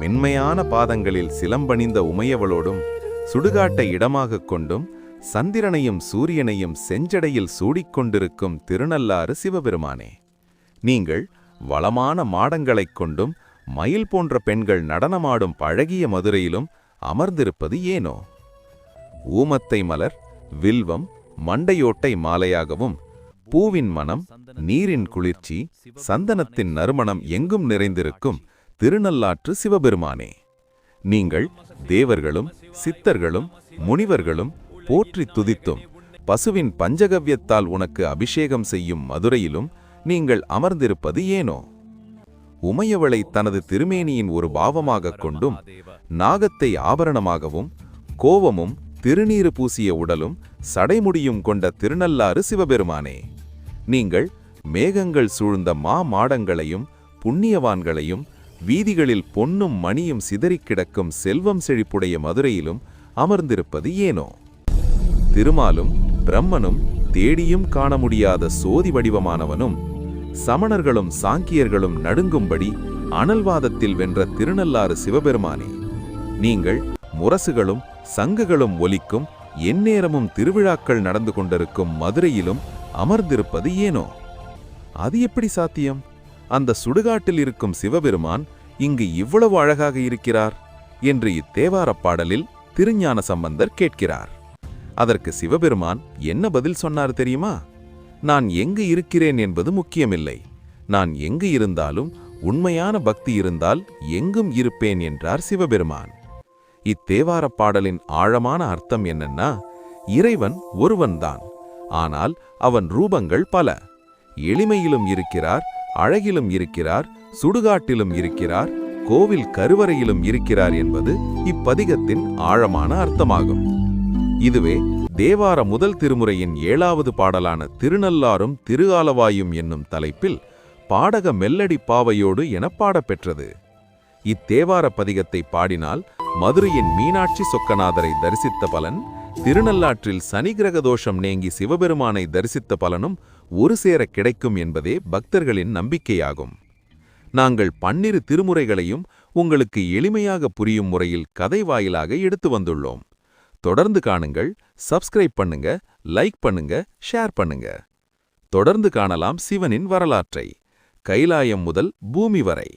மென்மையான பாதங்களில் சிலம்பணிந்த உமையவளோடும் சுடுகாட்டை இடமாகக் கொண்டும் சந்திரனையும் சூரியனையும் செஞ்சடையில் சூடிக்கொண்டிருக்கும் திருநள்ளாறு சிவபெருமானே, நீங்கள் வளமான மாடங்களைக் கொண்டும் மயில் போன்ற பெண்கள் நடனமாடும் பழகிய மதுரையிலும் அமர்ந்திருப்பது ஏனோ? ஊமத்தை மலர், வில்வம், மண்டையோட்டை மாலையாகவும் பூவின் மனம், நீரின் குளிர்ச்சி, சந்தனத்தின் நறுமணம் எங்கும் நிறைந்திருக்கும் திருநள்ளாற்று சிவபெருமானே, நீங்கள் தேவர்களும் சித்தர்களும் முனிவர்களும் போற்றி துதித்தும் பசுவின் பஞ்சகவ்யத்தால் உனக்கு அபிஷேகம் செய்யும் மதுரையிலும் நீங்கள் அமர்ந்திருப்பது ஏனோ? உமையவளை தனது திருமேனியின் ஒரு பாவமாகக் கொண்டும் நாகத்தை ஆபரணமாகவும் கோவமும் திருநீறு பூசிய உடலும் சடைமுடியும் கொண்ட திருநள்ளாறு சிவபெருமானே, நீங்கள் மேகங்கள் சூழ்ந்த மாடங்களையும் புண்ணியவான்களையும் வீதிகளில் பொன்னும் மணியும் சிதறிக் கிடக்கும் செல்வம் செழிப்புடைய மதுரையிலும் அமர்ந்திருப்பது ஏனோ? திருமாலும் பிரம்மனும் தேடியும் காண முடியாத சோதி வடிவமானவனும் சமணர்களும் சாங்கியர்களும் நடுங்கும்படி அனல்வாதத்தில் வென்ற திருநள்ளாறு சிவபெருமானே, நீங்கள் முரசுகளும் சங்குகளும் ஒலிக்கும் எந்நேரமும் திருவிழாக்கள் நடந்து கொண்டிருக்கும் மதுரையிலும் அமர்ந்திருப்பது ஏனோ? அது எப்படி சாத்தியம்? அந்த சுடுகாட்டில் இருக்கும் சிவபெருமான் இங்கு இவ்வளவு அழகாக இருக்கிறார் என்று இத்தேவாரப் பாடலில் திருஞான சம்பந்தர் கேட்கிறார். அதற்கு சிவபெருமான் என்ன பதில் சொன்னார் தெரியுமா? நான் எங்கு இருக்கிறேன் என்பது முக்கியமில்லை, நான் எங்கு இருந்தாலும் உண்மையான பக்தி இருந்தால் எங்கும் இருப்பேன் என்றார் சிவபெருமான். இத்தேவாரப் பாடலின் ஆழமான அர்த்தம் என்னன்னா, இறைவன் ஒருவன்தான், ஆனால் அவன் ரூபங்கள் பல. எளிமையிலும் இருக்கிறார், அழகிலும் இருக்கிறார், சுடுகாட்டிலும் இருக்கிறார், கோவில் கருவறையிலும் இருக்கிறார் என்பது இப்பதிகத்தின் ஆழமான அர்த்தமாகும். இதுவே தேவார முதல் திருமுறையின் 7வது பாடலான திருநள்ளாறும் திருஆலவாயும் என்னும் தலைப்பில் பாடக மெல்லடி பாவையோடு என பாடப்பெற்றது. இத்தேவார பதிகத்தை பாடினால் மதுரையின் மீனாட்சி சொக்கநாதரை தரிசித்த பலன், திருநள்ளாற்றில் சனி கிரக தோஷம் நீங்கி சிவபெருமானை தரிசித்த பலனும் ஒரு சேர கிடைக்கும் என்பதே பக்தர்களின் நம்பிக்கையாகும். நாங்கள் 12 திருமுறைகளையும் உங்களுக்கு எளிமையாக புரியும் முறையில் கதை வாயிலாக எடுத்து வந்துள்ளோம். தொடர்ந்து காணுங்கள், சப்ஸ்கிரைப் பண்ணுங்க, லைக் பண்ணுங்க, ஷேர் பண்ணுங்க. தொடர்ந்து காணலாம் சிவனின் வரலாற்றை, கைலாயம் முதல் பூமி வரை.